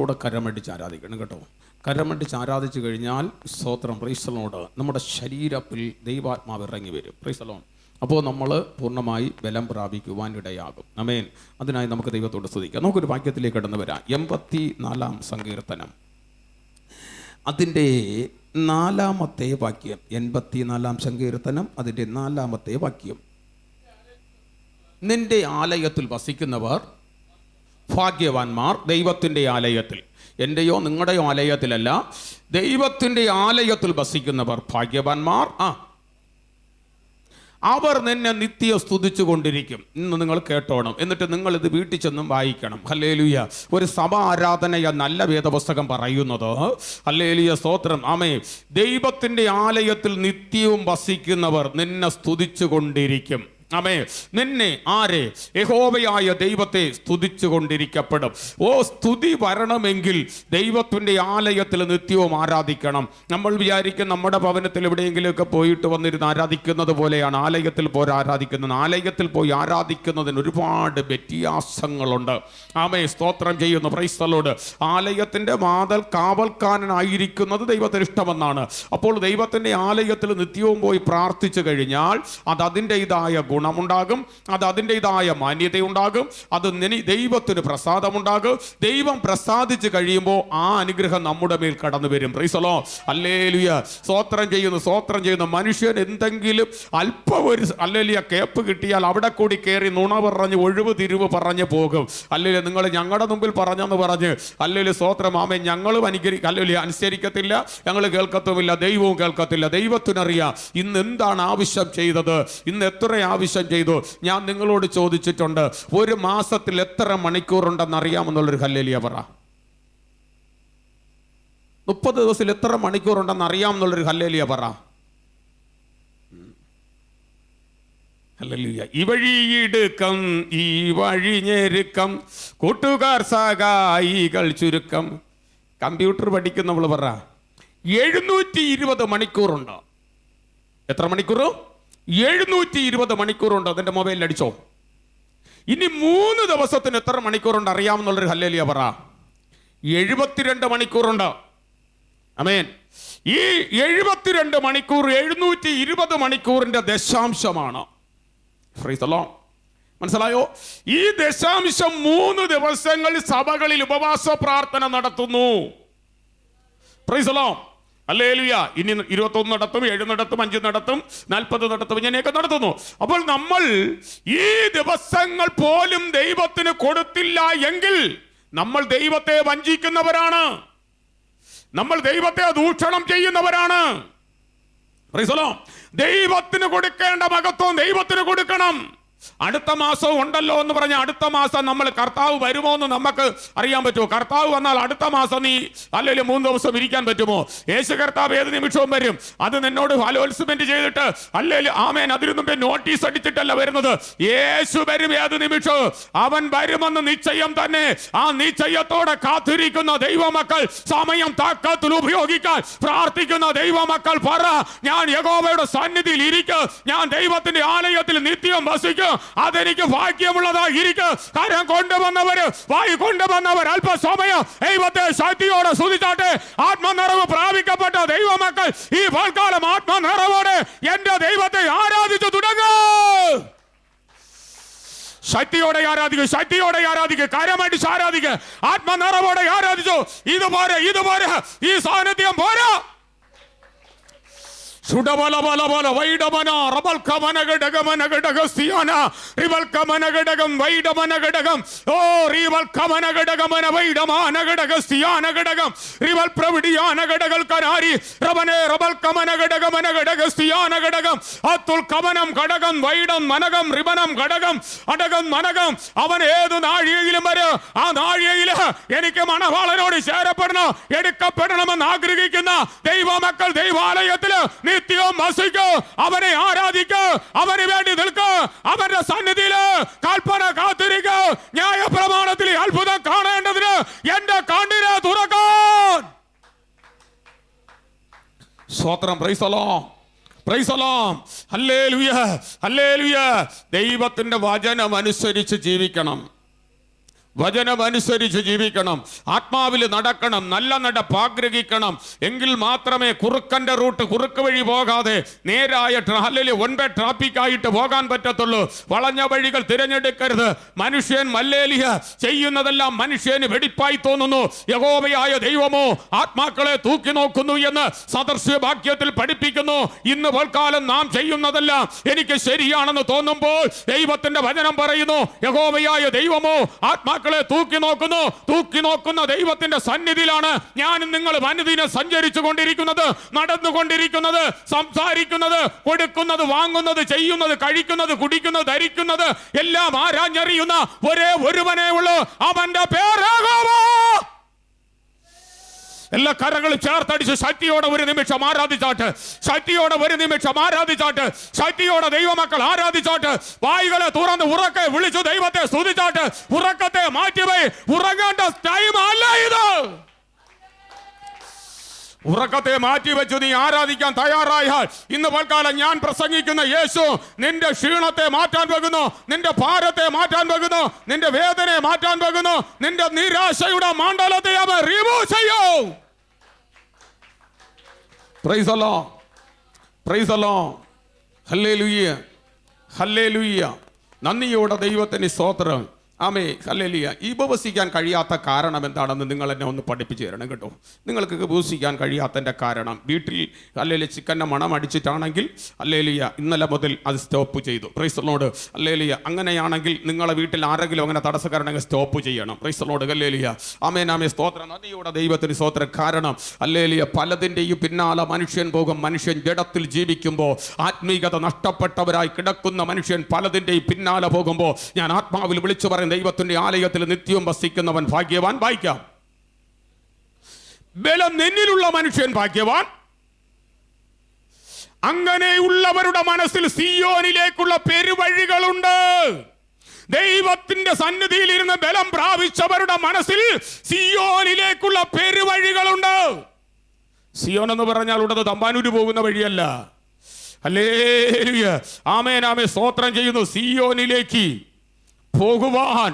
ദൈവത്തോടെ കരമടിച്ച് ആരാധിക്കണം കേട്ടോ. കരമടിച്ച് ആരാധിച്ചു കഴിഞ്ഞാൽ സ്തോത്രം, പ്രൈസ് ദി ലോർഡ്, നമ്മുടെ ശരീരത്തിൽ ദൈവാത്മാവ് ഇറങ്ങി വരും. Price the Lord. അപ്പോൾ നമ്മൾ പൂർണ്ണമായി ബലം പ്രാപിക്കുവാൻ ഇടയാകും. ആമേൻ. അതിനായി നമുക്ക് ദൈവത്തോട് സ്തുതിക്കാം. നമുക്കൊരു വാക്യത്തിലേക്ക് കടന്നു വരാം. 84-ാം സങ്കീർത്തനം അതിൻ്റെ 4-ാമത്തെ വാക്യം. 84-ാം സങ്കീർത്തനം അതിൻ്റെ 4-ാമത്തെ വാക്യം. നിന്റെ ആലയത്തിൽ വസിക്കുന്നവർ ഭാഗ്യവാന്മാർ. ദൈവത്തിൻ്റെ ആലയത്തിൽ, എൻ്റെയോ നിങ്ങളുടെയോ ആലയത്തിലല്ല, ദൈവത്തിൻ്റെ ആലയത്തിൽ വസിക്കുന്നവർ ഭാഗ്യവാന്മാർ. അവർ നിന്നെ നിത്യം സ്തുതിച്ചു കൊണ്ടിരിക്കും. ഇന്ന് നിങ്ങൾ കേട്ടോണം, എന്നിട്ട് നിങ്ങൾ ഇത് വീട്ടിൽ ചെന്നും വായിക്കണം. ഹല്ലേലൂയ. ഒരു സഭ ആരാധനയ നല്ല വേദപുസ്തകം പറയുന്നത്, ഹല്ലേലൂയ, സ്തോത്രം, ആമേ, ദൈവത്തിൻ്റെ ആലയത്തിൽ നിത്യവും വസിക്കുന്നവർ നിന്നെ സ്തുതിച്ചു കൊണ്ടിരിക്കും. ആമേ. നിന്നെ ആരെ? യഹോവയായ ദൈവത്തെ സ്തുതിച്ചു കൊണ്ടിരിക്കപ്പെടും. ഓ, സ്തുതി വരണമെങ്കിൽ ദൈവത്തിൻ്റെ ആലയത്തിൽ നിത്യവും ആരാധിക്കണം. നമ്മൾ വിചാരിക്കും നമ്മുടെ ഭവനത്തിൽ എവിടെയെങ്കിലുമൊക്കെ പോയിട്ട് വന്നിരുന്ന് ആരാധിക്കുന്നത് പോലെയാണ് ആലയത്തിൽ പോയി ആരാധിക്കുന്നത്. ആലയത്തിൽ പോയി ആരാധിക്കുന്നതിന് ഒരുപാട് വ്യത്യാസങ്ങളുണ്ട്. ആമേ, സ്തോത്രം ചെയ്യുന്നു. Praise the Lord. ആലയത്തിൻ്റെ കാവൽക്കാരനായിരിക്കുന്നത് ദൈവത്തിന് ഇഷ്ടമെന്നാണ്. അപ്പോൾ ദൈവത്തിൻ്റെ ആലയത്തിൽ നിത്യവും പോയി പ്രാർത്ഥിച്ചു കഴിഞ്ഞാൽ അത് അതിൻ്റെതായ ഗുണമുണ്ടാകും, അത് അതിൻ്റെതായ മാന്യതയുണ്ടാകും, അത് ദൈവത്തിന് പ്രസാദമുണ്ടാകും. ദൈവം പ്രസാദിച്ച് കഴിയുമ്പോൾ ആ അനുഗ്രഹം നമ്മുടെ മേൽ കടന്നു വരും. Price the Lord. ഹല്ലേലൂയ. സ്തോത്രം ചെയ്യുന്നു, സ്തോത്രം ചെയ്യുന്നു. മനുഷ്യൻ എന്തെങ്കിലും അല്പം ഒരു ഹല്ലേലൂയ കേപ്പ് കിട്ടിയാൽ അവിടെ കൂടി കയറി നുണ പറഞ്ഞ് ഒഴിവ് തിരിവ് പറഞ്ഞ് പോകും. ഹല്ലേലൂയ. നിങ്ങൾ ഞങ്ങളുടെ മുമ്പിൽ പറഞ്ഞെന്ന് പറഞ്ഞ് ഹല്ലേലൂയ, സ്തോത്രം, ആമേൻ, ഞങ്ങളും ഹല്ലേലൂയ അനുസരിക്കത്തില്ല, ഞങ്ങൾ കേൾക്കത്തുമില്ല, ദൈവവും കേൾക്കത്തില്ല. ദൈവത്തിനറിയാം ഇന്ന് എന്താണ് ആവശ്യം ചെയ്തത്, ഇന്ന് എത്ര ആവശ്യം ചെയ്തു. ഞാൻ നിങ്ങളോട് ചോദിച്ചിട്ടുണ്ട്, ഒരു മാസത്തിൽ എത്ര മണിക്കൂറുണ്ടെന്ന് അറിയാമെന്നുള്ളൊരു ഹല്ലേലൂയ പറ. 30 ദിവസത്തിൽ എത്ര മണിക്കൂറുണ്ടെന്ന് അറിയാമെന്നുള്ളൊരു ഹല്ലേലൂയ പറ. ഹല്ലേലൂയ. ഈ വഴിയിടുക്കം, ഈ വഴി ഞെരുക്കം, കൂട്ടുകാർ സഹായികൾ ചുരുക്കം. കമ്പ്യൂട്ടർ പഠിക്കുന്നവൾ പറ, 720 മണിക്കൂറുണ്ട്. എത്ര മണിക്കൂർ? 720 മണിക്കൂറുണ്ട്. അതിൻ്റെ മൊബൈലിൽ അടിച്ചോ. ഇനി 3 ദിവസത്തിന് എത്ര മണിക്കൂറുണ്ട് അറിയാമെന്നുള്ളൊരു ഹല്ലേലൂയ പറ. 72 മണിക്കൂറുണ്ട്. ആമേൻ. ഈ 72 മണിക്കൂർ 720 മണിക്കൂറിൻ്റെ ദശാംശമാണ്. Praise the Lord. മനസ്സിലായോ? ഈ ദശാംശം 3 ദിവസങ്ങളിൽ സഭകളിൽ ഉപവാസ പ്രാർത്ഥന നടത്തുന്നു. Praise the Lord. ഹല്ലേലൂയ. ഇനി 21 നടത്തും, 7 നടത്തും, 5 നടത്തും, 40 നടത്തും, ഇങ്ങനെയൊക്കെ നടത്തുന്നു. അപ്പോൾ നമ്മൾ ഈ ദിവസങ്ങൾ പോലും ദൈവത്തിന് കൊടുത്തില്ല എങ്കിൽ നമ്മൾ ദൈവത്തെ വഞ്ചിക്കുന്നവരാണ്, നമ്മൾ ദൈവത്തെ ദൂഷണം ചെയ്യുന്നവരാണ്. Price the Lord. ദൈവത്തിന് കൊടുക്കേണ്ട മഹത്വം ദൈവത്തിന് കൊടുക്കണം. അടുത്ത മാസം ഉണ്ടല്ലോ എന്ന് പറഞ്ഞാൽ അടുത്ത മാസം നമ്മൾ കർത്താവ് വരുമോ എന്ന് നമുക്ക് അറിയാൻ പറ്റുമോ? കർത്താവ് വന്നാൽ അടുത്ത മാസം നീ അല്ലെങ്കിൽ 3 ദിവസം ഇരിക്കാൻ പറ്റുമോ? യേശു കർത്താവ് ഏത് നിമിഷവും വരും. അത് നിന്നോട് അലോൺസ്മെന്റ് ചെയ്തിട്ട് അല്ലെങ്കിൽ ആമേൻ അതിനു മുമ്പേ നോട്ടീസ് അടിച്ചിട്ടല്ല വരുന്നത്. യേശു വരും ഏത് നിമിഷവും. അവൻ വരുമെന്ന് നിശ്ചയം തന്നെ. ആ നിശ്ചയത്തോടെ കാത്തിരിക്കുന്ന ദൈവമക്കൾ സമയം താക്കത്തിൽ ഉപയോഗിക്കാൻ പ്രാർത്ഥിക്കുന്ന ദൈവമക്കൾ പറ, ഞാൻ യഹോവയുടെ സന്നിധിയിൽ ഇരിക്കും, ഞാൻ ദൈവത്തിന്റെ ആലയത്തിൽ നിത്യം വസിക്കും, അതെനിക്ക് ഭാഗ്യമുള്ളതായിരിക്കും. കരം കൊണ്ടുവന്നവര്, വായി കൊണ്ടുവന്നവർ അല്പസമയം ദൈവത്തെ ശക്തിയോടെ സ്തുതിച്ചാട്ടെ. ആത്മനിറവ് പ്രാപിക്കപ്പെട്ട ദൈവമക്കൾ ഈ പൽക്കാലം ആത്മനിറവോടെ എന്റെ ദൈവത്തെ ആരാധിച്ചു തുടങ്ങും. ശക്തിയോടെ ആരാധിക്കും, ശക്തിയോടെ ആരാധിക്കും, കരമടിച്ച് ആരാധിക്കും, ആത്മനിറവോടെ ആരാധിച്ചു. ഇതുപോലെ ഈ സാന്നിധ്യം പോരാ. സുഡബലബലബല വൈഡമന റബൽകമന ഘടകമന ഘടകസ്തിയാന റിബൽകമന ഘടകം വൈഡമന ഘടകം ഓ റിബൽകമന ഘടകമന വൈഡമാന ഘടകസ്തിയാന ഘടകം റിബൽ പ്രവിഡിയാന ഘടകൽ കനാരി റബനെ റബൽകമന ഘടകമന ഘടകസ്തിയാന ഘടകം അത്തുൽ കമനം ഘടകം വൈഡം മനകം റിബനം ഘടകം അടകം മനകം. അവൻ ഏതു നാഴികയിലും വരും. ആ നാഴികയിൽ എനിക്ക് മണവാളനോട് ചേരപ്പെടണം, എടുക്കപ്പെടണമെന്ന് ആഗ്രഹിക്കുന്ന ദൈവമക്കൾ ദൈവാലയത്തില് നിത്യവും വസിക്കൂ, അവനെ ആരാധിക്കൂ, അവന് വേണ്ടി നിൽക്കൂ, അവന്റെ സന്നിധിയില് കൽപ്പന കാത്തിരിക്കൂ. ന്യായ പ്രമാണത്തിൽ അത്ഭുതം കാണേണ്ടതിന് എന്റെ കണ്ണിനെ തുറക്കാൻ. സ്തോത്രം. Praise the Lord. Praise the Lord. Hallelujah, hallelujah. ദൈവത്തിന്റെ വചനം അനുസരിച്ച് ജീവിക്കണം. വചനമനുസരിച്ച് ജീവിക്കണം, ആത്മാവിൽ നടക്കണം, നല്ല നടപ്പ് ആഗ്രഹിക്കണം. എങ്കിൽ മാത്രമേ കുറുക്കന്റെ റൂട്ട്, കുറുക്ക് വഴി പോകാതെ നേരായ ട്രാഫിക് ആയിട്ട് പോകാൻ പറ്റത്തുള്ളൂ. വളഞ്ഞ വഴികൾ തിരഞ്ഞെടുക്കരുത്. മനുഷ്യൻ മല്ലേലിയ ചെയ്യുന്നതെല്ലാം മനുഷ്യന് വെടിപ്പായി തോന്നുന്നു. യഹോവയായ ദൈവമോ ആത്മാക്കളെ തൂക്കി നോക്കുന്നു എന്ന് സദൃശവാക്യത്തിൽ പഠിപ്പിക്കുന്നു. ഇന്ന് പോൽക്കാലം നാം ചെയ്യുന്നതെല്ലാം എനിക്ക് ശരിയാണെന്ന് തോന്നുമ്പോൾ ദൈവത്തിന്റെ വചനം പറയുന്നു, യഹോവയായ ദൈവമോ ആത്മാക്കളെ തൂക്കി നോക്കുന്ന ദൈവത്തിന്റെ സന്നിധിയിലാണ് ഞാനും നിങ്ങളും അനുദിനം സഞ്ചരിച്ചു കൊണ്ടിരിക്കുന്നത്, നടന്നുകൊണ്ടിരിക്കുന്നത്, സംസാരിക്കുന്നത്, കൊടുക്കുന്നത്, വാങ്ങുന്നത്, ചെയ്യുന്നത്, കഴിക്കുന്നത്, കുടിക്കുന്നത്, ധരിക്കുന്നത് എല്ലാം ആരാഞ്ഞറിയുന്ന ഒരേ ഒരുവനേ ഉള്ളൂ. അവന്റെ പേര് യഹോവ. എല്ലാ കരങ്ങളും ചേർത്തടിച്ച് ശക്തിയോടെ ഒരു നിമിഷം ആരാധിച്ചാട്ട്, ശക്തിയോടെ ഒരു നിമിഷം ആരാധിച്ചാട്ട്, ശക്തിയോടെ ദൈവമക്കൾ ആരാധിച്ചാട്ട്. വായികളെ തുറന്ന് ഉറക്കെ വിളിച്ചു ദൈവത്തെ സ്തുതിച്ചാട്ട്. ഉറക്കത്തെ മാറ്റിവെയ്. ഉറങ്ങേണ്ട ടൈം അല്ല ഇത്. ഉറക്കത്തെ മാറ്റിവെച്ചു നീ ആരാധിക്കാൻ തയ്യാറായാൽ ഇന്ന് പൽക്കാലം ഞാൻ പ്രസംഗിക്കുന്ന യേശു നിന്റെ ക്ഷീണത്തെ മാറ്റാൻ പോകുന്നു, നിന്റെ ഭാരത്തെ മാറ്റാൻ പോകുന്നു, നിന്റെ വേദനയെ മാറ്റാൻ പോകുന്നു, നിന്റെ നിരാശയുടെ മണ്ഡലത്തെ അവൻ റിമൂവ് ചെയ്യും. Price the Lord, praise the Lord, hallelujah, hallelujah. നന്ദിയോടെ ദൈവത്തിന് സ്തോത്രം. ആമേ, ഹല്ലേലൂയ. ഈ ഉപവസിക്കാൻ കഴിയാത്ത കാരണം എന്താണെന്ന് നിങ്ങൾ എന്നെ ഒന്ന് പഠിപ്പിച്ചു തരണം കേട്ടോ. നിങ്ങൾക്ക് ഉപവസിക്കാൻ കഴിയാത്തതിൻ്റെ കാരണം വീട്ടിൽ ഹല്ലേലൂയ ചിക്കൻ്റെ മണം അടിച്ചിട്ടാണെങ്കിൽ ഹല്ലേലൂയ ഇന്നലെ മുതൽ അത് സ്റ്റോപ്പ് ചെയ്തു. പ്രൈസ് ദി ലോർഡ്, ഹല്ലേലൂയ. അങ്ങനെയാണെങ്കിൽ നിങ്ങളെ വീട്ടിൽ ആരെങ്കിലും അങ്ങനെ തടസ്സക്കാരനെങ്കിൽ സ്റ്റോപ്പ് ചെയ്യണം. പ്രൈസ് ദി ലോർഡ്, ഹല്ലേലൂയ. ആമേൻ, ആമേൻ, സ്തോത്രം. നന്ദിയോടെ ദൈവത്തിന് സ്തോത്രം. കാരണം ഹല്ലേലൂയ പലതിൻ്റെയും പിന്നാലെ മനുഷ്യൻ പോകും. മനുഷ്യൻ ജഡത്തിൽ ജീവിക്കുമ്പോൾ ആത്മീയത നഷ്ടപ്പെട്ടവരായി കിടക്കുന്ന മനുഷ്യൻ പലതിൻ്റെയും പിന്നാലെ പോകുമ്പോൾ ഞാൻ ആത്മാവിൽ വിളിച്ചു പറയും, ദൈവത്തിന്റെ ആലയത്തിൽ നിത്യവും വസിക്കുന്നവൻ ഭാഗ്യവാൻ. വായിക്കാം, ബലം നിന്നിലുള്ള മനുഷ്യൻ ഭാഗ്യവാൻ. അങ്ങനെയുള്ളവരുടെ മനസ്സിൽ സിയോനിലേക്കുള്ള പെരുവഴികളുണ്ട്. ദൈവത്തിന്റെ സന്നിധിയിൽ ഇരുന്ന് ബലം പ്രാപിച്ചവരുടെ മനസ്സിൽ സിയോനിലേക്കുള്ള പെരുവഴികളുണ്ട്. സിയോൻ എന്ന് പറഞ്ഞാൽ ഉടനെ തമ്പാനൂര് പോകുന്ന വഴിയല്ല. ഹല്ലേലൂയ, ആമേൻ, ആമേൻ, സ്തോത്രം ചെയ്യുന്നു. സിയോനിലേക്ക് പോകുവാൻ,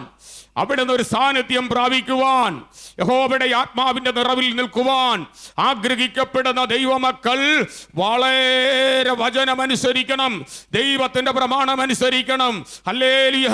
അവിടെ നിന്ന് ഒരു സാന്നിധ്യം പ്രാപിക്കുവാൻ, യഹോവയുടെ ആത്മാവിന്റെ നിറവിൽ നിൽക്കുവാൻ ആഗ്രഹിക്കപ്പെടുന്ന ദൈവമക്കൾ വളരെ വചനമനുസരിക്കണം, ദൈവത്തിന്റെ പ്രമാണമനുസരിക്കണം. ഹല്ലേലൂയ,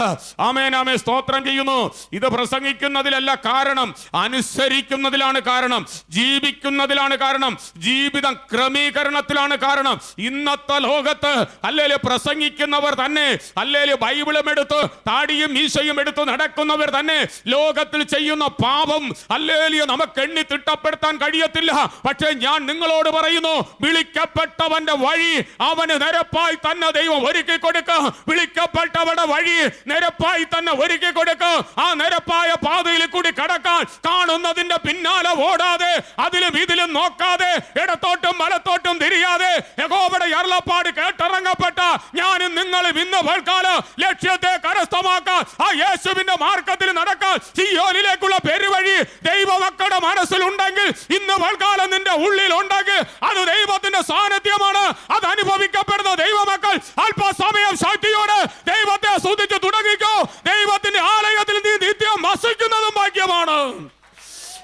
ആമേൻ, ആമേൻ, സ്തോത്രം ചെയ്യുന്നു. ഇത് പ്രസംഗിക്കുന്നതിലല്ല കാരണം, അനുസരിക്കുന്നതിലാണ് കാരണം, ജീവിക്കുന്നതിലാണ് കാരണം, ജീവിതം ക്രമീകരണത്തിലാണ് കാരണം. ഇന്നത്തെ ലോകത്ത് ഹല്ലേലൂയ പ്രസംഗിക്കുന്നവർ തന്നെ, ഹല്ലേലൂയ ബൈബിളും എടുത്ത് താടിയും മീശയും എടുത്ത് നടക്കുന്നവർ തന്നെ ലോകത്തിൽ ചെയ്യുന്ന പാപം ഹല്ലേലൂയ നമുക്ക് എണ്ണി തിട്ടപ്പെടുത്താൻ കഴിയത്തില്ല. പക്ഷേ ഞാൻ നിങ്ങളോട് പറയുന്നു, വിളിക്കപ്പെട്ടവന്റെ വഴി അവന് നിരപ്പായി തന്നെ ദൈവം ഒരുക്കി കൊടുക്കുക. വിളിക്കപ്പെട്ടവരുടെ വഴി നിരപ്പായി തന്നെ ഒരുക്കി കൊടുക്കുക. ആ നിരപ്പായ പാതയിൽ കൂടി കടക്കാൻ കാണുന്നതിന്റെ പിന്നാലെ ഓടാതെ, അതിലും ഇതിലും നോക്കാതെ, ഇടത്തോട്ടും വലത്തോട്ടും തിരിയാതെ, യഹോവയുടെ അരുളപ്പാട് കേട്ടിറങ്ങപ്പെട്ട ഞാനും നിങ്ങളും ഇന്ന് വൽക്കാല ലക്ഷ്യത്തെ കരസ്ഥമാക്കാൻ, ആ യേശുവിന്റെ മാർഗത്തിൽ നടക്കാൻ, സിയോനിലേക്കുള്ള പെരുവഴി ദൈവമക്കളുടെ മനസ്സിലുണ്ടെങ്കിൽ, ഇന്ന് വൽക്കാലം നിന്റെ ഉള്ളിൽ ഉണ്ടെങ്കിൽ, അത് ദൈവത്തിന്റെ സാന്നിധ്യമാണ്. അത് അനുഭവിക്കപ്പെടുന്ന ദൈവമക്കൾ അല്പസമയം ശക്തിയോടെ ദൈവത്തെ സ്തുതിച്ച് തുടങ്ങിക്കോ. ദൈവത്തിന്റെ ആലയത്തിൽ നീ നിത്യം വസിക്കുന്നതും ഭാഗ്യമാണ്.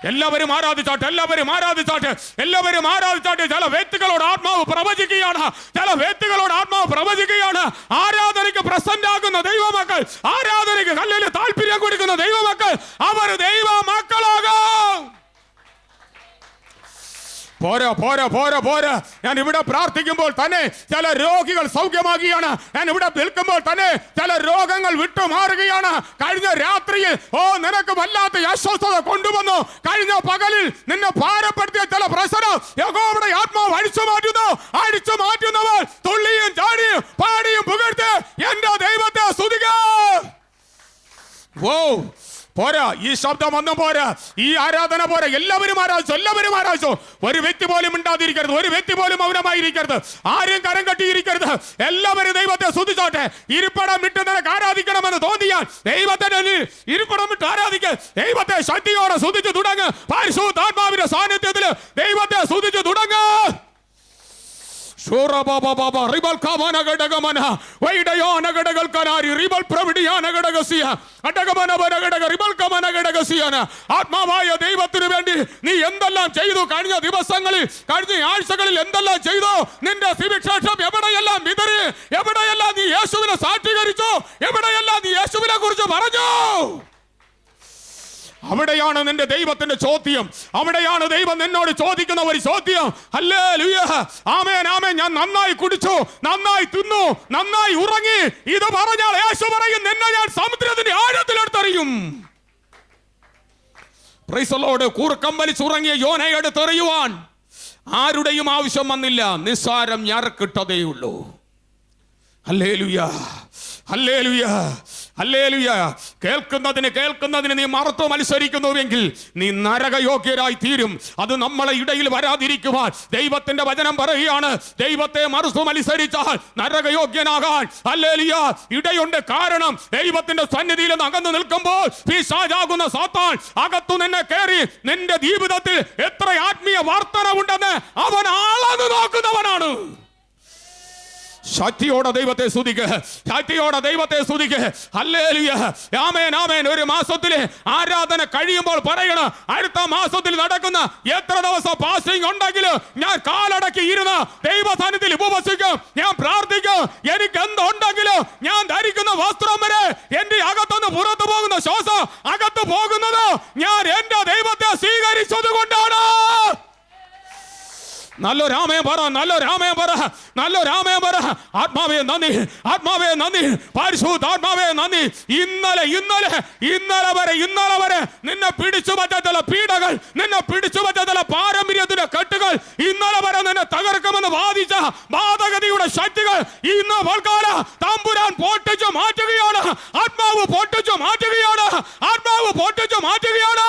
എല്ലാവരും ആരാധിച്ചാട്ടെ, എല്ലാവരും ആരാധിച്ചാട്ടെ, എല്ലാവരും ആരാധിച്ചാട്ടെ. ചില വ്യക്തികളോട് ആത്മാവ് പ്രവചിക്കുകയാണ്, ചില വ്യക്തികളോട് ആത്മാവ് പ്രവചിക്കുകയാണ്. ആരാധനയ്ക്ക് പ്രസന്റ് ആകുന്ന ദൈവമക്കൾ, ആരാധനയ്ക്ക് കല്ലിൽ താല്പര്യം കൊടുക്കുന്ന ദൈവമക്കൾ, അവർ ദൈവമക്കളാകും. പോരാ പോരാ പോരാ പോരാ. ഞാൻ ഇവിടെ പ്രാർത്ഥിക്കുമ്പോൾ തന്നെ ചില രോഗികൾ സൗഖ്യമാകുകയാണ്. ഞാൻ ഇവിടെ നിൽക്കുമ്പോൾ തന്നെ ചില രോഗങ്ങൾ വിട്ടുമാറുകയാണ്. കഴിഞ്ഞ രാത്രിയിൽ നിനക്ക് വല്ലാത്ത അസ്വസ്ഥത കൊണ്ടുവന്നു. കഴിഞ്ഞ പകലിൽ നിന്നെ ഭാരപ്പെടുത്തിയ ചില പ്രശ്നം യഹോവയുടെ ആത്മാവ് അടിച്ചു മാറ്റുന്നു. അടിച്ചു മാറ്റുന്നവർ തുള്ളിയും ചാടിയും പാടിയും പുകഴ്ത്തി എന്റെ ദൈവത്തെ സ്തുതിക്കുക. പോരാ, ഈ ശബ്ദം ഒന്നും പോരാ, ഈ ആരാധന പോരാ. എല്ലാവരും ആരാധിച്ചു, എല്ലാവരും ആരാധിച്ചു. ഒരു വ്യക്തി പോലും മിണ്ടാതിരിക്കരുത്, ഒരു വ്യക്തി പോലും മൗനമായിരിക്കരുത്, ആരും കരം കെട്ടിയിരിക്കരുത്. എല്ലാവരും ദൈവത്തെ സ്തുതിച്ചോട്ടെ. ഇരിപ്പിടം വിട്ട് നിനക്ക് ആരാധിക്കണമെന്ന് തോന്നിയാൽ ദൈവത്തിന്റെ ഇരിപ്പിടം വിട്ട് ആരാധിക്കാൻ, ദൈവത്തെ ശക്തിയോടെ സ്തുതിച്ചു തുടങ്ങ്. പരിശുദ്ധാത്മാവിന്റെ സാന്നിധ്യത്തിൽ ദൈവത്തെ സ്തുതിച്ചു തുടങ്ങ്. ആത്മാവായ ദൈവത്തിന് വേണ്ടി നീ എന്തെല്ലാം ചെയ്തു കഴിഞ്ഞ ദിവസങ്ങളിൽ, കഴിഞ്ഞ ആഴ്ചകളിൽ എന്തെല്ലാം ചെയ്തു? നിന്റെ സുവിശേഷം എവിടെയെല്ലാം വിതറി, എവിടെയെല്ലാം നീ യേശുവിനെ സാക്ഷീകരിച്ചു, എവിടെയെല്ലാം നീ യേശുവിനെ കുറിച്ച് പറഞ്ഞു? അവിടെയാണ് നിന്റെ ദൈവത്തിന്റെ ചോദ്യം. അവിടെയാണ് ദൈവം നിന്നോട് ചോദിക്കുന്ന ഒരു ചോദ്യം. ഹല്ലേലൂയ, ആമേൻ, ആമേൻ. ഞാൻ നന്നായി കുടിച്ചു, നന്നായി തിന്നു, നന്നായി ഉറങ്ങി. ഇത് പറഞ്ഞാൽ യേശു പറയും, നിന്നെ ഞാൻ സമുദ്രത്തിന്റെ ആഴത്തിലെടുത്തെറിയും. Price the Lord. കൂർക്കം വലിച്ചുറങ്ങിയ യോനയെ എടുത്തെറിയുവാൻ ആരുടെയും ആവശ്യം വന്നില്ല. നിസ്സാരം ഞാറക്കിട്ടതേയുള്ളൂ. ഹല്ലേലൂയ, ഹല്ലേലൂയ, ഹല്ലേലൂയ. കേൾക്കുന്നതിന് നീ മറുത്തു മത്സരിക്കുന്നുവെങ്കിൽ നീ നരകയോഗ്യരായി തീരും. അത് നമ്മളെ ഇടയിൽ വരാതിരിക്കുവാൻ ദൈവത്തിന്റെ വചനം പറയുകയാണ്, ദൈവത്തെ മറുത്തു മത്സരിച്ചാൽ നരകയോഗ്യനാകാൻ ഹല്ലേലൂയ ഇടയുണ്ട്. കാരണം ദൈവത്തിന്റെ സന്നിധിയിൽ നിന്ന് അകന്നു നിൽക്കുമ്പോൾ പിശാചാകുന്ന സാത്താൻ അകത്തു നിന്നെ കയറി നിന്റെ ജീവിതത്തിൽ എത്ര ആത്മീയ വർധനവുണ്ടെന്ന് അവൻ അളന്നു നോക്കുന്നവനാണ്. ശക്തിയോടെ ദൈവത്തെ സ്തുതിക്കുക, ശക്തിയോടെ ദൈവത്തെ സ്തുതിക്കുക. ഹല്ലേലൂയ, ആമേൻ, ആമേൻ. ഒരു മാസത്തിലെ ആരാധന കഴിയുമ്പോൾ പറയണം, അടുത്ത മാസത്തിൽ നടക്കുന്ന എത്ര ദിവസം ഫാസ്റ്റിംഗ് ഉണ്ടെങ്കിലും ഞാൻ കാലടക്കി ഇരുന്ന് ദൈവസന്നിധിയിൽ ഉപവസിക്കും, ഞാൻ പ്രാർത്ഥിക്കും. എനിക്ക് എന്തുണ്ടെങ്കിലും ഞാൻ ധരിക്കുന്ന വസ്ത്രം വരെ എന്റെ അകത്തുനിന്ന് പുറത്തു പോകുന്ന ശ്വാസം അകത്ത് പോകുന്നത് ഞാൻ എന്റെ ദൈവത്തെ സ്വീകരിച്ചത് കൊണ്ടാണ്. നല്ലൊരാമേ പറ, നല്ലൊരാമേ പറ, നല്ലൊരാമേ പറ. ആത്മാവേ നന്ദി, ആത്മാവേ നന്ദി, പരിശുദ്ധാത്മാവേ നന്ദി. ഇന്നലെ വരെ നിന്നെ പിടിച്ചു പറ്റ ചില പീഡകൾ, നിന്നെ പിടിച്ചു പറ്റ ചില പാരമ്പര്യത്തിന്റെ കെട്ടുകൾ, ഇന്നലെ വരെ നിന്നെ തകർക്കുമെന്ന് വാദിച്ച വാദഗതിയുടെ ശക്തികൾ ഇന്ന് വൽക്കാല തമ്പുരാൻ പൊട്ടിച്ചു മാറ്റുകയാണ്. ആത്മാവ് പൊട്ടിച്ചു മാറ്റുകയാണ്, ആത്മാവ് പൊട്ടിച്ചു മാറ്റുകയാണ്.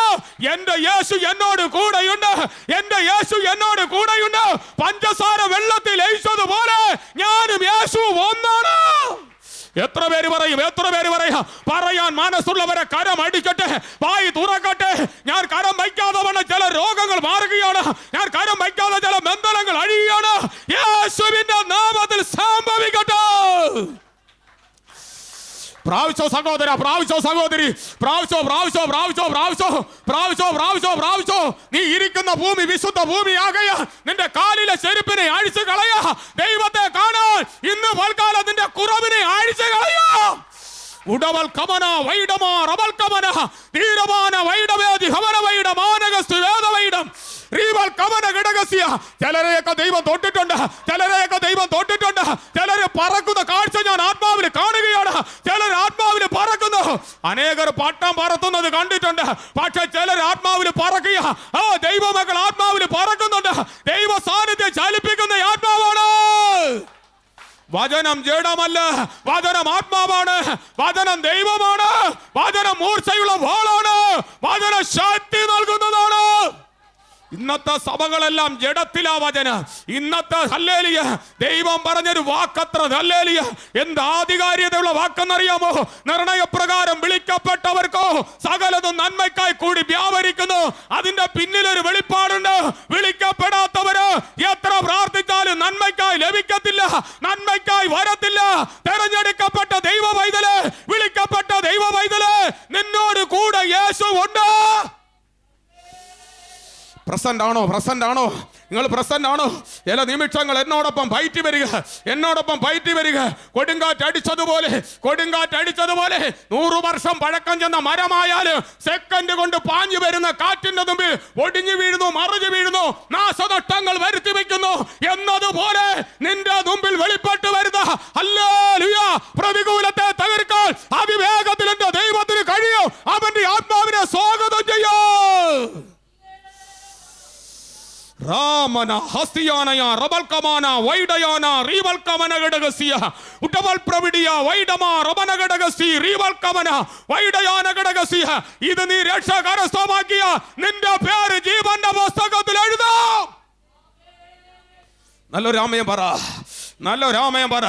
എന്റെ യേശു എന്നോട് കൂടെയുണ്ട്, എന്റെ യേശു എന്നോട് കൂടെയുണ്ട്. പഞ്ചസാര വെള്ളത്തിൽ ലയിച്ചതുപോലെ ഞാനും യേശു ഒന്നാണ്. എത്ര പേര് പറയും, എത്ര പേര് പറയാം? പറയാൻ മനസ്സുള്ളവരെ കരം അടിക്കട്ടെ, വായി തുറക്കട്ടെ. ഞാൻ കരം വയ്ക്കാതെ വന്ന ചില രോഗങ്ങൾ മാറുകയാണ്, ഞാൻ കരം വയ്ക്കാതെ ചില ബന്ധനങ്ങൾ അഴിയുകയാണ്. യേശുവിന്റെ നാമത്തിൽ സംഭവിക്കട്ടെ. പ്രാവശ്യോ സഹോദര, പ്രാവശ്യോ സഹോദരി, പ്രാവശ്യോ പ്രാവശ്യോ പ്രാവശ്യോ പ്രാവശ്യോ പ്രാവശ്യോ പ്രാവശ്യോ പ്രാവശ്യോ. നീ ഇരിക്കുന്ന ഭൂമി വിശുദ്ധ ഭൂമിയാകയ, നിന്റെ കാലിലെ ചെരുപ്പിനെ അഴിച്ചു കളയ. ദൈവത്തെ കാണാൻ ഇന്ന് വൽക്കാലം നിന്റെ കുറവിനെ അഴിച്ചു കളയ. ഉടവൽ കമന വൈഡമാ റബൽ കമന തീരമാന വൈഡവേദി ഹവന വൈഡ മാനഗസ്തു വേദവൈഡം റീവൽ കമന ഘടകസ്യ. ചിലരെയൊക്കെ ദൈവം തൊട്ടിട്ടുണ്ട്, ചിലരെയൊക്കെ ദൈവം തൊട്ടിട്ടുണ്ട്. ചിലര് പറക്കുന്ന കാഴ്ച ഞാൻ ആത്മാവിൽ കാണുകയാണ്, ചിലർ ആത്മാവിൽ പറക്കുന്നു. അനേകർ പട്ടം പറത്തുന്നത് കണ്ടിട്ടുണ്ട്, പക്ഷെ ചിലർ ആത്മാവിൽ പറക്കുക. ദൈവമക്കൾ ആത്മാവിൽ പറക്കുന്നുണ്ട്. ദൈവ സാന്നിധ്യം ചലിപ്പിക്കുന്ന ആത്മാവാണ്. വചനം ജഡമല്ല, വചനം ആത്മാവാണ്, വചനം ദൈവമാണ്, വചനം മൂർച്ചയുള്ള വാളാണ്, വചനം ശക്തി നൽകുന്നതാണ്. ഇന്നത്തെ സഭകളെല്ലാം ജഡത്തിലാ വചനം. ഇന്നത്തെ ഹല്ലേലൂയ ദൈവം പറഞ്ഞൊരു വാക്കത്ര ഹല്ലേലൂയ എന്ത് ആധികാരികതയുള്ള വാക്കെന്നറിയാമോ? നിർണയപ്രകാരം വിളിക്കപ്പെട്ടവർക്കോ സകലതും നന്മയ്ക്കായി കൂടി വ്യാപരിക്കുന്നു. അതിന്റെ പിന്നിലൊരു വെളിപ്പാടുണ്ട്. വിളിക്കപ്പെടാത്തവര് എത്ര പ്രാർത്ഥിച്ചാലും നന്മയ്ക്കായി ലഭിക്കത്തില്ല, നന്മയ്ക്കായി വരത്തില്ല. തെരഞ്ഞെടുക്കപ്പെട്ട ദൈവ പൈതല്, വിളിക്കപ്പെട്ട ദൈവ പൈതല്, നിന്നോട് കൂടെ യേശു ഉണ്ട്. പ്രസന്റ് ആണോ? പ്രസന്റ് ആണോ? നിങ്ങൾ പ്രസന്റ് ആണോ? ചില നിമിഷങ്ങൾ എന്നോടൊപ്പം പയറ്റി വരിക, എന്നോടൊപ്പം പയറ്റി വരിക. കൊടുങ്കാറ്റടിച്ചതുപോലെ, കൊടുങ്കാറ്റടിച്ചതുപോലെ 100 വർഷം പഴക്കം ചെന്ന മരമായാലും സെക്കൻഡ് കൊണ്ട് പാഞ്ഞു വരുന്ന കാറ്റിന്റെ മുമ്പിൽ ഒടിഞ്ഞു വീഴുന്നു, മറിഞ്ഞു വീഴുന്നു, നാശനഷ്ടങ്ങൾ വരുത്തി വെക്കുന്നു എന്നതുപോലെ നിന്റെ മുമ്പിൽ വെളിപ്പെട്ട് വരുന്ന ഹല്ലേലൂയ പ്രതികൂലത്തെ തകർക്കാൻ അതിവേഗത്തിൽ എന്റെ ദൈവത്തിന് കഴിയും. അവന്റെ ആത്മാവിനെ സ്വാഗതം ചെയ്യോ. രാമന ഹസ്തിയാനയ റബൽകമാന വൈഡയാന റീവൽകമന ഘടകസിയ ഉടവൽ പ്രവിഡിയ വൈഡമാ റബന ഘടകസി റീവൽകമന വൈഡയാന ഘടകസിയ. ഇത് നീ രക്ഷ കരസ്ഥമാക്കിയ നിന്റെ പേര് ജീവന്റെ പുസ്തകത്തിൽ എഴുതാം. നല്ലൊരു ആമേൻ പറ. നല്ല രാമയം പറ,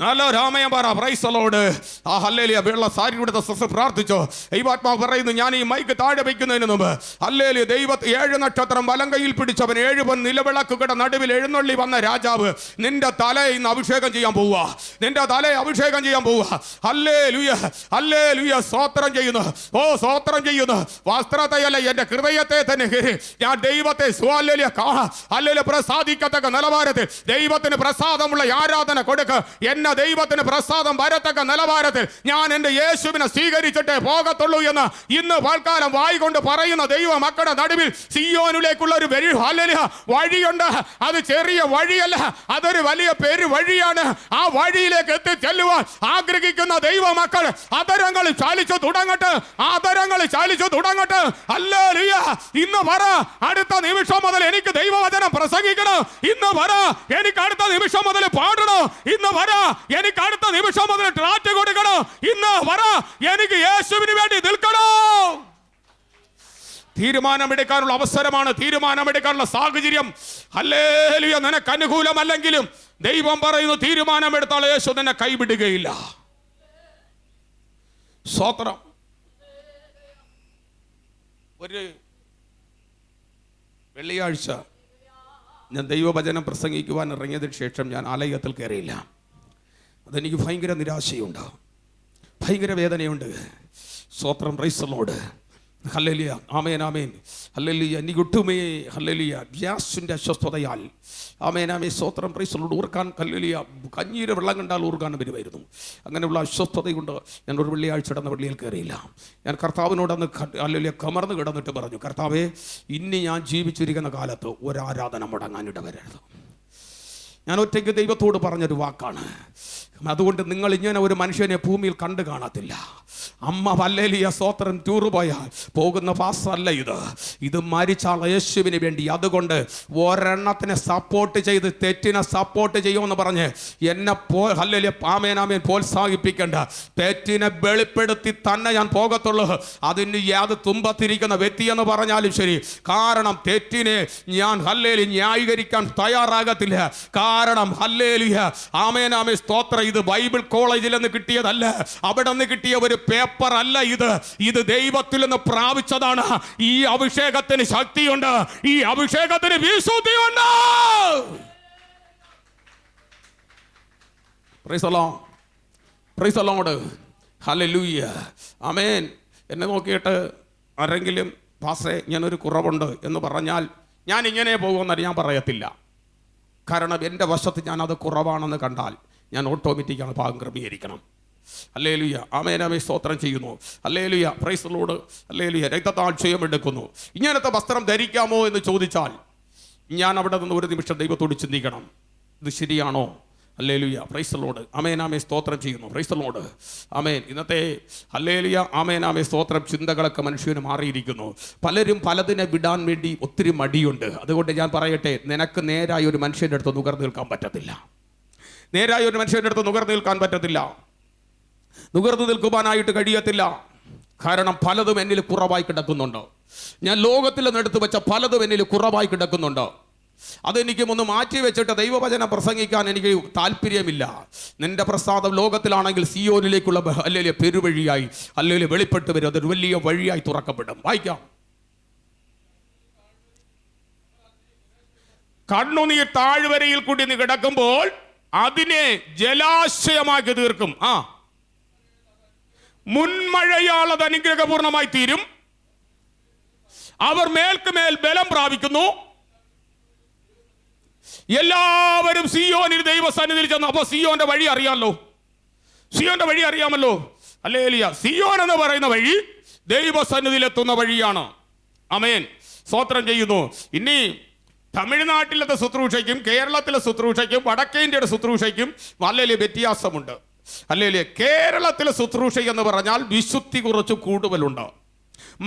നല്ല രാമയം പറ. Price the Lord. ആ ഹല്ലേലൂയ. വെള്ള സാരി കൊടുത്ത സിസ്റ്റർ പ്രാർത്ഥിച്ചോ. ദൈവാത്മാവ് പറയുന്നു, ഞാൻ ഈ മൈക്ക് താഴെ വയ്ക്കുന്നതിന് മുമ്പ് ഹല്ലേലൂയ, 7 നക്ഷത്രം വലം കയ്യിൽ പിടിച്ചവൻ 7 പൊൻ നിലവിളക്കുകളുടെ നടുവിൽ എഴുന്നള്ളി വന്ന രാജാവ് നിന്റെ തലയെ ഇന്ന് അഭിഷേകം ചെയ്യാൻ പോവുക. നിന്റെ തലയെ അഭിഷേകം ചെയ്യാൻ പോവുക. Hallelujah, hallelujah. സ്തോത്രം ചെയ്യുന്നു. ഓ സ്തോത്രം ചെയ്യുന്നു. വസ്ത്രത്തെയല്ല, എന്റെ ഹൃദയത്തെ തന്നെ ഞാൻ ദൈവത്തെ ഹല്ലേലൂയ പ്രസാദിക്കത്തക്ക നിലവാരത്തിൽ ദൈവത്തിന് പ്രസാദമുള്ള ആരാധന കൊടുക്ക. എന്നെ ദൈവത്തിന് പ്രസാദം വരത്തക്ക നിലവാരത്തിൽ ഞാൻ എൻ്റെ യേശുവിനെ സ്വീകരിച്ചിട്ടേ പോകത്തുള്ളൂ എന്ന് ഇന്ന് പൽക്കാലം വായിക്കൊണ്ട് പറയുന്ന ദൈവ മക്കളുടെ നടുവിൽ സിയോനിലേക്കുള്ള ഒരു ഹല്ലേലൂയ വഴിയുണ്ട്. അത് ചെറിയ വഴിയല്ല, അതൊരു വലിയ വഴിയാണ്. ആ വഴിയിലേക്ക് എത്തി ചെല്ലുവാൻ ആഗ്രഹിക്കുന്ന ദൈവ മക്കൾ അതരങ്ങൾ ചാലിച്ചു തുടങ്ങട്ടെ, അതരങ്ങൾ ചാലിച്ചു തുടങ്ങട്ടെ. ഹല്ലേലൂയ. ഇന്ന് പറ, അടുത്ത നിമിഷം മുതൽ എനിക്ക് ദൈവവചനം പ്രസംഗിക്കണം. ഇന്ന് പറ, എനിക്ക് അടുത്ത നിമിഷം മുതൽ പാടണം. ഇന്ന് പറ, എനിക്ക് അടുത്ത നിമിഷം മുതൽ ട്രാറ്റ് കൊടുക്കണം. ഇന്ന് പറ, എനിക്ക് യേശുവിന് വേണ്ടി നിൽക്കണം. തീരുമാനമെടുക്കാനുള്ള അവസരമാണ്, തീരുമാനമെടുക്കാനുള്ള സാഹചര്യം. ഹല്ലേലൂയ. നിനക്ക് അനുകൂലമല്ലെങ്കിലും ദൈവം പറയുന്നു, തീരുമാനമെടുത്താൽ യേശു നിന്നെ കൈവിടുകയില്ല. സ്തോത്രം. ഒരു വെള്ളിയാഴ്ച ഞാൻ ദൈവവചനം പ്രസംഗിക്കുവാൻ ഇറങ്ങിയതിന് ശേഷം ഞാൻ ആലയത്തിൽ കയറിയില്ല. അതെനിക്ക് ഭയങ്കര നിരാശയുണ്ട്, ഭയങ്കര വേദനയുണ്ട്. സ്തോത്രം. Praise the Lord. ഹല്ലേലൂയ. ആമേൻ, ആമേൻ. ഹല്ലേലൂയ. എനിക്കൊട്ടുമേ ഹല്ലേലൂയ ഗ്യാസിൻ്റെ അസ്വസ്ഥതയാൽ ആമേൻ, ആമേൻ. സ്തോത്രം. Praise the Lord. ഊർക്കാൻ ഹല്ലേലൂയ കഞ്ഞീരെ വെള്ളം കണ്ടാൽ ഊർക്കാൻ വരുമായിരുന്നു. അങ്ങനെയുള്ള അസ്വസ്ഥതയുണ്ട്. ഞാൻ ഒരു വെള്ളിയാഴ്ച ഇടന്ന പള്ളിയിൽ കയറിയില്ല. ഞാൻ കർത്താവിനോടന്ന് ഹല്ലേലൂയ കമർന്ന് കിടന്നിട്ട് പറഞ്ഞു, കർത്താവേ, ഇനി ഞാൻ ജീവിച്ചിരിക്കുന്ന കാലത്ത് ഒരാരാധന മുടങ്ങാനിട വരരുത്. ഞാൻ ഒറ്റയ്ക്ക് ദൈവത്തോട് പറഞ്ഞൊരു വാക്കാണ്. അതുകൊണ്ട് നിങ്ങൾ ഇങ്ങനെ ഒരു മനുഷ്യനെ ഭൂമിയിൽ കണ്ടു കാണത്തില്ല. അമ്മ ഹല്ലേലൂയ സ്തോത്രം ടൂറ് പോയാൽ പോകുന്ന പാസ്റ്റല്ല ഇത് മരിച്ചാൽ യേശുവിന് വേണ്ടി. അതുകൊണ്ട് ഒരെണ്ണത്തിനെ സപ്പോർട്ട് ചെയ്ത് തെറ്റിനെ സപ്പോർട്ട് ചെയ്യുമെന്ന് പറഞ്ഞ് എന്നെ ഹല്ലേലൂയ ആമേൻ, ആമേൻ പ്രോത്സാഹിപ്പിക്കേണ്ട. തെറ്റിനെ വെളിപ്പെടുത്തി തന്നെ ഞാൻ പോകത്തുള്ളൂ. അതിന് യാത് തുമ്പത്തിരിക്കുന്ന വ്യക്തിയെന്ന് പറഞ്ഞാലും ശരി. കാരണം തെറ്റിനെ ഞാൻ ഹല്ലേലൂയ ന്യായീകരിക്കാൻ തയ്യാറാകത്തില്ല. കാരണം ഹല്ലേലൂയ ആമേൻ, ആമേൻ സ്തോത്രം. ഇത് ബൈബിൾ കോളേജിൽ നിന്ന് കിട്ടിയതല്ല, അവിടെ നിന്ന് കിട്ടിയ ഒരു പേപ്പർ അല്ല ഇത് ദൈവത്തിൽ നിന്ന് പ്രാപിച്ചതാണ്. ഈ അഭിഷേകത്തിന് ശക്തിയുണ്ട്, ഈ അഭിഷേകത്തിന് വിശുദ്ധിയുണ്ട്. Praise the Lord. Praise the Lord. ഹല്ലേലൂയ. ആമേൻ. എന്നെ നോക്കിയിട്ട് ആരെങ്കിലും പാസ്റ്ററെ ഞാനൊരു കുറവുണ്ട് എന്ന് പറഞ്ഞാൽ ഞാൻ ഇങ്ങനെ പോകുമെന്ന് ഞാൻ പറയത്തില്ല. കാരണം എൻ്റെ വശത്ത് ഞാൻ അത് കുറവാണെന്ന് കണ്ടാൽ ഞാൻ ഓട്ടോമാറ്റിക്കാണ് ഭാഗം ക്രമീകരിക്കണം. ഹല്ലേലൂയ. ആമേൻ, ആമേൻ സ്തോത്രം ചെയ്യുന്നു. ഹല്ലേലൂയ. Praise the Lord. ഹല്ലേലൂയ. രക്തസാക്ഷ്യം എടുക്കുന്നു. ഇങ്ങനത്തെ വസ്ത്രം ധരിക്കാമോ എന്ന് ചോദിച്ചാൽ ഞാൻ അവിടെ നിന്ന് ഒരു നിമിഷം ദൈവത്തോട് ചിന്തിക്കണം, ഇത് ശരിയാണോ? ഹല്ലേലൂയ. Praise the Lord. ആമേൻ, ആമേൻ സ്തോത്രം ചെയ്യുന്നു. Praise the Lord. ആമേൻ. ഇന്നത്തെ ഹല്ലേലൂയ ആമേൻ, ആമേൻ സ്തോത്രം ചിന്തകളൊക്കെ മനുഷ്യന് മാറിയിരിക്കുന്നു. പലരും പലതിനെ വിടാൻ വേണ്ടി ഒത്തിരി മടിയുണ്ട്. അതുകൊണ്ട് ഞാൻ പറയട്ടെ, നിനക്ക് നേരായ ഒരു മനുഷ്യൻ്റെ അടുത്ത് നുകർന്നു നിൽക്കാൻ പറ്റത്തില്ല. നേരായ ഒരു മനുഷ്യൻ്റെ അടുത്ത് നുകർന്നു നിൽക്കാൻ പറ്റത്തില്ല. നുകർന്നു നിൽക്കുവാനായിട്ട് കഴിയത്തില്ല. കാരണം പലതും എന്നിൽ കുറവായി കിടക്കുന്നുണ്ട്. ഞാൻ ലോകത്തിൽ നിന്ന് എടുത്തു വെച്ച പലതും എന്നിൽ കുറവായി കിടക്കുന്നുണ്ട്. അതെനിക്ക് ഒന്ന് മാറ്റി വെച്ചിട്ട് ദൈവവചനം പ്രസംഗിക്കാൻ എനിക്ക് താല്പര്യമില്ല. നിന്റെ പ്രസാദം ലോകത്തിലാണെങ്കിൽ സിയോനിലേക്കുള്ള ഹല്ലേലൂയ പെരുവഴിയായി ഹല്ലേലൂയ വെളിപ്പെട്ട് വരും. അതൊരു വലിയ വഴിയായി തുറക്കപ്പെടും. വായിക്കാം. കണ്ണുനീർ താഴ്വരയിൽ കൂടി നീ കിടക്കുമ്പോൾ അതിനെ ജലാശയമാക്കി തീർക്കും. മുൻമഴയാൽ അത് അനുഗ്രഹപൂർണമായി തീരും. അവർ മേൽക്കുമേൽ ബലം പ്രാപിക്കുന്നു. എല്ലാവരും സിയോനിൽ ദൈവസന്നിധിയിൽ ചെന്നു. അപ്പൊ സിയോന്റെ വഴി അറിയാമല്ലോ, സിയോന്റെ വഴി അറിയാമല്ലോ. ഹല്ലേലൂയ. സിയോൻ എന്ന് പറയുന്ന വഴി ദൈവസന്നിധിയിൽ എത്തുന്ന വഴിയാണ്. ആമേൻ. സ്തോത്രം ചെയ്യുന്നു. ഇനി തമിഴ്നാട്ടിലത്തെ ശുശ്രൂഷയ്ക്കും കേരളത്തിലെ ശുശ്രൂഷയ്ക്കും വടക്കേ ഇന്ത്യയുടെ ശുശ്രൂഷയ്ക്കും വളരെ വ്യത്യാസമുണ്ട്. ഹല്ലേലൂയ. കേരളത്തിലെ ശുശ്രൂഷ എന്ന് പറഞ്ഞാൽ വിശുദ്ധി കുറച്ച് കൂടുതലുണ്ട്.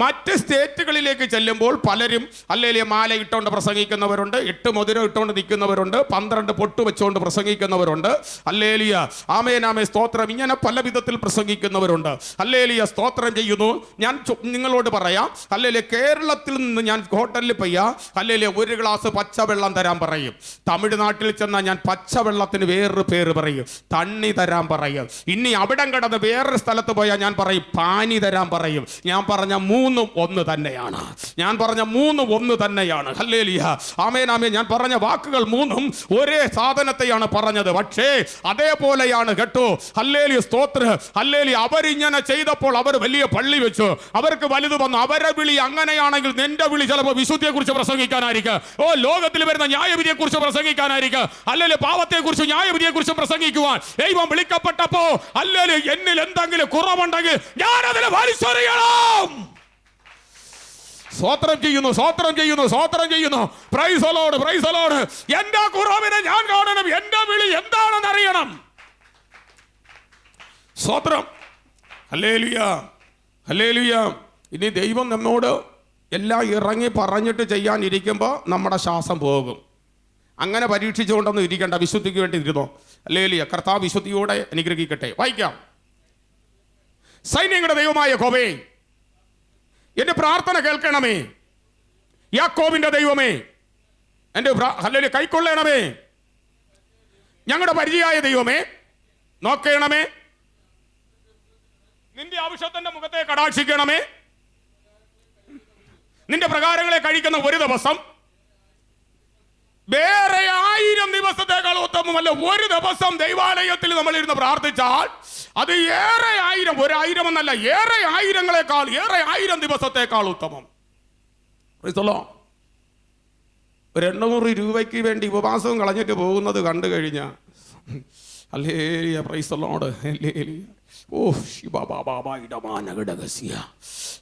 മറ്റ് സ്റ്റേറ്റുകളിലേക്ക് ചെല്ലുമ്പോൾ പലരും ഹല്ലേലൂയ മാല ഇട്ടുകൊണ്ട് പ്രസംഗിക്കുന്നവരുണ്ട്, 8 മോതിരം ഇട്ടുകൊണ്ട് നിൽക്കുന്നവരുണ്ട്, 12 പൊട്ട് വെച്ചുകൊണ്ട് പ്രസംഗിക്കുന്നവരുണ്ട്. ഹല്ലേലൂയ, ആമേൻ ആമേൻ, സ്തോത്രം. ഇങ്ങനെ പല വിധത്തിൽ പ്രസംഗിക്കുന്നവരുണ്ട്. ഹല്ലേലൂയ, സ്തോത്രം ചെയ്യുന്നു. ഞാൻ നിങ്ങളോട് പറയാം, ഹല്ലേലൂയ, കേരളത്തിൽ നിന്ന് ഞാൻ ഹോട്ടലിൽ പോയാ ഹല്ലേലൂയ 1 ഗ്ലാസ് പച്ചവെള്ളം തരാൻ പറയും. തമിഴ്നാട്ടിൽ ചെന്നാൽ ഞാൻ പച്ചവെള്ളത്തിന് വേറൊരു പേര് പറയും, തണ്ണി തരാൻ പറയും. ഇനി അവിടെ കടന്ന് വേറൊരു സ്ഥലത്ത് പോയാൽ ഞാൻ പറയും പാനി തരാൻ പറയും. ഞാൻ പറഞ്ഞ 3 1 തന്നെയാണ്. ഞാൻ പറഞ്ഞ 3 1 തന്നെയാണ്. ഹല്ലേലൂയ, ആമേൻ ആമേൻ. ഞാൻ പറഞ്ഞ വാക്കുകൾ 3 ഒരേ സാധനത്തെയാണ് പറഞ്ഞത്. പക്ഷേ അതേപോലെയാണ് കേട്ടോ. ഹല്ലേലൂയ, സ്തോത്രം. ഹല്ലേലൂയ, അവരിങ്ങനെ ചെയ്തപ്പോൾ അവർ വലിയ പള്ളി വെച്ചു, അവർക്ക് വലുത് വന്നു. അവരെ വിളി അങ്ങനെയാണെങ്കിൽ നിന്റെ വിളി ചിലപ്പോൾ വിശുദ്ധിയെ കുറിച്ച് പ്രസംഗിക്കാനായിരിക്കും. ലോകത്തിൽ വരുന്ന ന്യായവിധിയെ കുറിച്ച് പ്രസംഗിക്കാനായിരിക്കും. അല്ലെങ്കിൽ പാപത്തെ കുറിച്ച് ന്യായവിധിയെ കുറിച്ച് പ്രസംഗിക്കുവാൻ ദൈവം വിളിക്കപ്പെട്ടപ്പോ അല്ലെങ്കിൽ എന്നിൽ എന്തെങ്കിലും കുറവുണ്ടെങ്കിൽ ഞാൻ അതിനെ വലിച്ചെറിയണം. സ്തോത്രം ചെയ്യുന്നു, സ്തോത്രം ചെയ്യുന്നു, സ്തോത്രം ചെയ്യുന്നു. Praise the Lord, praise the Lord. എന്റെ കുറവിനെ ഞാൻ കാണണം, എന്റെ വിളി എന്താണെന്ന് അറിയണം. സ്തോത്രം. Hallelujah, hallelujah. ഇനി ദൈവം നമ്മോട് എല്ലാം ഇറങ്ങി പറഞ്ഞിട്ട് ചെയ്യാനിരിക്കുമ്പോൾ നമ്മുടെ ശ്വാസം പോകും. അങ്ങനെ പരീക്ഷിച്ചുകൊണ്ടൊന്നും ഇരിക്കേണ്ട, വിശുദ്ധിക്ക് വേണ്ടി ഇരുന്നോ. ഹല്ലേലൂയ, കർത്താവ് വിശുദ്ധിയോടെ അനുഗ്രഹിക്കട്ടെ. വായിക്കാം. സൈന്യങ്ങളുടെ ദൈവമായ യഹോവേ, എന്റെ പ്രാർത്ഥന കേൾക്കണമേ. യാക്കോബിന്റെ ദൈവമേ, എന്റെ ഹല്ലേലൂയ കൈക്കൊള്ളണമേ. ഞങ്ങളുടെ പരിചയായ ദൈവമേ, നോക്കണമേ. നിന്റെ ആവശ്യത്തിന്റെ മുഖത്തെ കടാക്ഷിക്കണമേ. നിന്റെ പ്രകാരങ്ങളെ കഴിക്കുന്ന ഒരു ദിവസം വേറെ 1000 ദിവസത്തേക്കാൾ ഉത്തമമല്ല. ഒരു ദിവസം ദൈവാലയത്തിൽ നമ്മൾ ഇരുന്ന് പ്രാർത്ഥിച്ചാൽ അത് ഏറെ 1000, 1000 എന്നല്ല, ഏറെ 1000ങ്ങളെക്കാൾ, ഏറെ 1000 ദിവസത്തേക്കാൾ ഉത്തമം. ഒരു 800 രൂപയ്ക്ക് വേണ്ടി ഉപവാസവും കളഞ്ഞിട്ട് പോകുന്നത് കണ്ടു കഴിഞ്ഞാൽ hallelujah, praise the Lord. Hallelujah.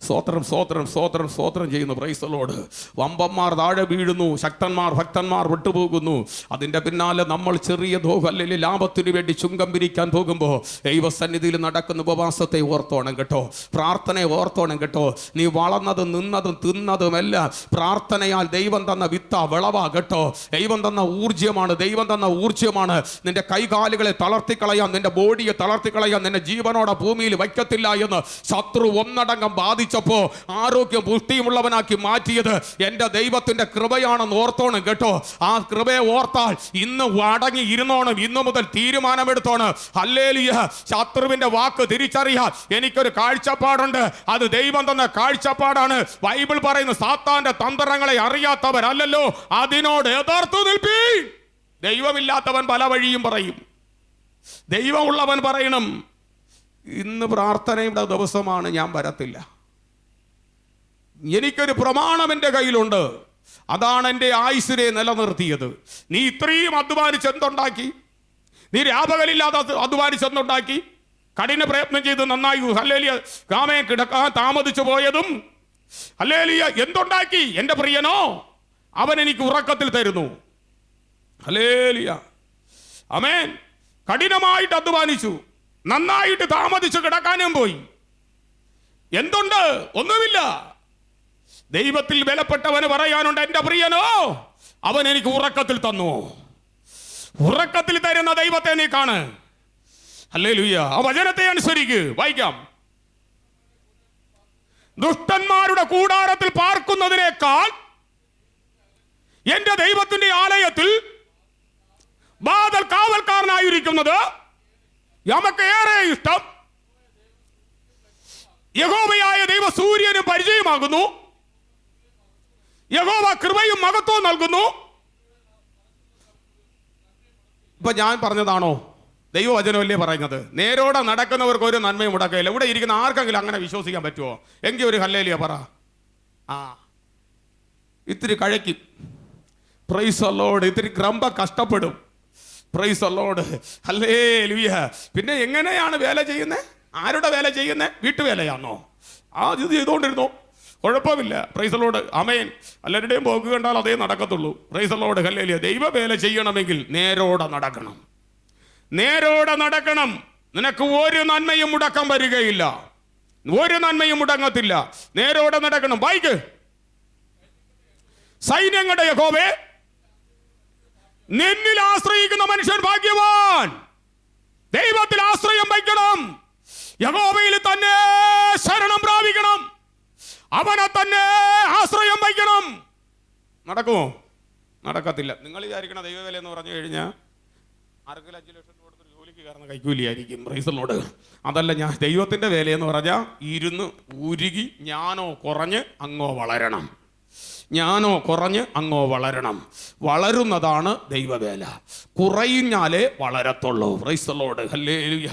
സ്തോത്രം, സ്തോത്രം, സ്തോത്രം, സ്തോത്രം ചെയ്യുന്നു. Praise the Lord. വമ്പന്മാർ താഴെ വീഴുന്നു, ശക്തന്മാർ ഭക്തന്മാർ വിട്ടുപോകുന്നു. അതിൻ്റെ പിന്നാലെ നമ്മൾ ചെറിയ അല്ലെങ്കിൽ ലാഭത്തിന് വേണ്ടി ചുങ്കം പിരിക്കാൻ പോകുമ്പോൾ ദൈവസന്നിധിയിൽ നടക്കുന്ന ഉപവാസത്തെ ഓർത്തോണം കേട്ടോ, പ്രാർത്ഥനയെ ഓർത്തോണം കേട്ടോ. നീ വളർന്നതും നിന്നതും തിന്നതുമെല്ലാം പ്രാർത്ഥനയാൽ ദൈവം തന്ന വിത്ത വിളവാ കേട്ടോ. ദൈവം തന്ന ഊർജ്ജമാണ്, ദൈവം തന്ന ഊർജ്ജമാണ്. നിന്റെ കൈകാലുകളെ തളർത്തിക്കളയാൻ, നിന്റെ ബോഡിയെ തളർത്തിക്കളയാൻ, നിന്റെ ജീവനോടെ ഭൂമിയിൽ വയ്ക്കത്തില്ല എന്ന് ശത്രു ഒന്നടങ്കം ബാധിച്ചപ്പോ ആരോഗ്യം പുഷ്ടിയുമുള്ളവനാക്കി മാറ്റിയത് എന്റെ ദൈവത്തിന്റെ കൃപയാണെന്ന് ഓർത്തോണം കേട്ടോ. ആ കൃപയെ ഓർത്താൽ ഇന്ന് അടങ്ങി ഇരുന്നോണം, ഇന്നു മുതൽ തീരുമാനമെടുത്തോണം. ഹല്ലേലൂയ. ശത്രുവിന്റെ വാക്ക് തിരിച്ചറിയാൻ എനിക്കൊരു കാഴ്ചപ്പാടുണ്ട്, അത് ദൈവം തന്ന കാഴ്ചപ്പാടാണ്. ബൈബിൾ പറയുന്നു, സാത്താന്റെ തന്ത്രങ്ങളെ അറിയാത്തവരല്ലോ, അതിനോട് എതിർത്തു നിൽപ്പീൻ. ദൈവമില്ലാത്തവൻ പല വഴിയും പറയും, ദൈവമുള്ളവൻ പറയണം ഇന്ന് പ്രാർത്ഥനയുടെ ദിവസമാണ്, ഞാൻ വരത്തില്ല. എനിക്കൊരു പ്രമാണം എൻ്റെ കയ്യിലുണ്ട്, അതാണ് എൻ്റെ ആയുസ്സിനെ നിലനിർത്തിയത്. നീ ഇത്രയും അധ്വാനിച്ചെന്തുണ്ടാക്കി? നീ രാപകലില്ലാതെ അധ്വാനിച്ചെന്തുണ്ടാക്കി? കഠിന പ്രയത്നം ചെയ്ത് നന്നായി ഹല്ലേലൂയ കാമേ കിടക്കാൻ താമസിച്ചു പോയതും ഹല്ലേലൂയ എന്തുണ്ടാക്കി? എൻ്റെ പ്രിയനോ അവൻ എനിക്ക് ഉറക്കത്തിൽ തരുന്നു. ഹല്ലേലൂയ, ആമേൻ. കഠിനമായിട്ട് അധ്വാനിച്ചു, നന്നായിട്ട് താമസിച്ചു കിടക്കാനും പോയി. എന്തുണ്ട്? ഒന്നുമില്ല. ദൈവത്തിൽ ബലപ്പെട്ടവന് പറയാനുണ്ട്, എൻ്റെ പ്രിയനോ അവൻ എനിക്ക് ഉറക്കത്തിൽ തന്നു. ഉറക്കത്തിൽ തരുന്ന ദൈവത്തെ നീ കാണ്. ഹല്ലേലൂയ. ആ വചനത്തെ അനുസരിക്ക്. വായിക്കാം. ദുഷ്ടന്മാരുടെ കൂടാരത്തിൽ പാർക്കുന്നതിനേക്കാൾ എന്റെ ദൈവത്തിന്റെ ആലയത്തിൽ ബാദൽ കാവൽക്കാരനായിരിക്കുന്നത് നമുക്ക് ഏറെ ഇഷ്ടം. യഹോവയായ ദൈവ സൂര്യന് പരിചയമാകുന്നു. യഹോവ കൃപയും മഹത്വവും നൽകുന്നു. ഇപ്പൊ ഞാൻ പറഞ്ഞതാണോ? ദൈവവചനമല്ലേ പറയുന്നത്? നേരോടെ നടക്കുന്നവർക്ക് ഒരു നന്മയും മുടക്കയില്ല. ഇവിടെ ഇരിക്കുന്ന ആർക്കെങ്കിലും അങ്ങനെ വിശ്വസിക്കാൻ പറ്റുമോ? എങ്കിൽ ഒരു ഹല്ലേലൂയ പറ. ഇത്തിരി കഴിക്കും, പ്രൈസ് ദി ലോർഡ്. ഇത്തിരി ഗ്രമ്പ കഷ്ടപ്പെടും, പ്രൈസ് ദി ലോർഡ്. ഹല്ലേലൂയ. പിന്നെ എങ്ങനെയാണ് വേല ചെയ്യുന്നത്? ആരുടെ വേല ചെയ്യുന്നത്? വീട്ടുവേലയാണോ? ഇത് ചെയ്തുകൊണ്ടിരുന്നോ? കുഴപ്പമില്ല, പ്രൈസ് ദി ലോർഡ്. ആമേൻ. എല്ലാവരുടെയും പോക്ക് കണ്ടാൽ അതേ നടക്കത്തുള്ളൂ. Praise the Lord. ഹല്ലേലൂയ. ദൈവ വേല ചെയ്യണമെങ്കിൽ നേരോടെ നടക്കണം, നേരോടെ നടക്കണം. നിനക്ക് ഒരു നന്മയും മുടക്കം വരികയില്ല. ഒരു നന്മയും മുടങ്ങത്തില്ല. നേരോടെ നടക്കണം. വായിക്ക്. സൈന്യങ്ങളുടെ യഹോവേ, നിന്നിൽ ആശ്രയിക്കുന്ന മനുഷ്യൻ ഭാഗ്യവാൻ. ദൈവത്തിൽ ആശ്രയം വയ്ക്കണം. യഹോവയിൽ തന്നെ ശരണം പ്രാപിക്കണം. അവനെ തന്നെ ആശ്രയം വയ്ക്കണം. നടക്കുമോ? നടക്കത്തില്ല. നിങ്ങൾ വിചാരിക്കണം ദൈവവേല എന്ന് പറഞ്ഞു കഴിഞ്ഞാൽ ആർക്കെങ്കിലും 5 ലക്ഷം കൊടുത്തൊരു ജോലിക്ക് കാരണം കൈക്കൂലിയായിരിക്കും. പ്രൈസലോട്. അതല്ല, ഞാൻ ദൈവത്തിൻ്റെ വേലയെന്ന് പറഞ്ഞാൽ ഇരുന്ന് ഉരുകി ജ്ഞാനോ കുറഞ്ഞ് അങ്ങോ വളരണം. ജ്ഞാനോ കുറഞ്ഞ് അങ്ങോ വളരണം. വളരുന്നതാണ് ദൈവവേല. കുറഞ്ഞാലേ വളരത്തുള്ളൂ. Praise the Lord. ഹല്ലേലൂയ.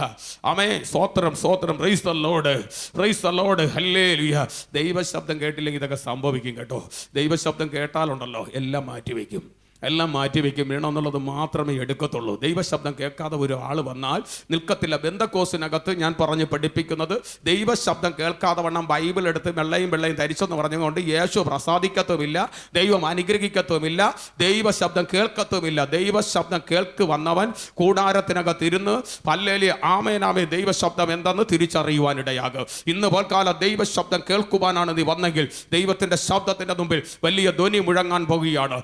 ആമേൻ. സ്തോത്രം സ്തോത്രം. Praise the Lord. Praise the Lord. ഹല്ലേലൂയ. ദൈവശബ്ദം കേട്ടില്ലെങ്കിൽ ഇതൊക്കെ സംഭവിക്കും കേട്ടോ. ദൈവശബ്ദം കേട്ടാലുണ്ടല്ലോ എല്ലാം മാറ്റിവെക്കും. എല്ലാം മാറ്റിവെക്കും. വീണമെന്നുള്ളത് മാത്രമേ എടുക്കത്തുള്ളൂ. ദൈവശബ്ദം കേൾക്കാതെ ഒരു ആൾ വന്നാൽ നിൽക്കത്തില്ല. ബെന്തക്കോസിനകത്ത് ഞാൻ പറഞ്ഞ് പഠിപ്പിക്കുന്നത്, ദൈവശബ്ദം കേൾക്കാതെ വണ്ണം ബൈബിൾ എടുത്ത് വെള്ളയും ധരിച്ചെന്ന് പറഞ്ഞുകൊണ്ട് യേശു പ്രസാദിക്കത്തുമില്ല, ദൈവം അനുഗ്രഹിക്കത്തുമില്ല, ദൈവശബ്ദം കേൾക്കത്തുമില്ല. ദൈവശബ്ദം കേൾക്ക് വന്നവൻ കൂടാരത്തിനകത്തിരുന്ന് ഹല്ലേലൂയ ആമേനാമേ ദൈവശബ്ദം എന്തെന്ന് തിരിച്ചറിയുവാനിടയാകും. ഇന്ന് പോൽക്കാലം ദൈവശബ്ദം കേൾക്കുവാനാണ് നീ വന്നെങ്കിൽ ദൈവത്തിൻ്റെ ശബ്ദത്തിൻ്റെ മുമ്പിൽ വലിയ ധ്വനി മുഴങ്ങാൻ പോകുകയാണ്.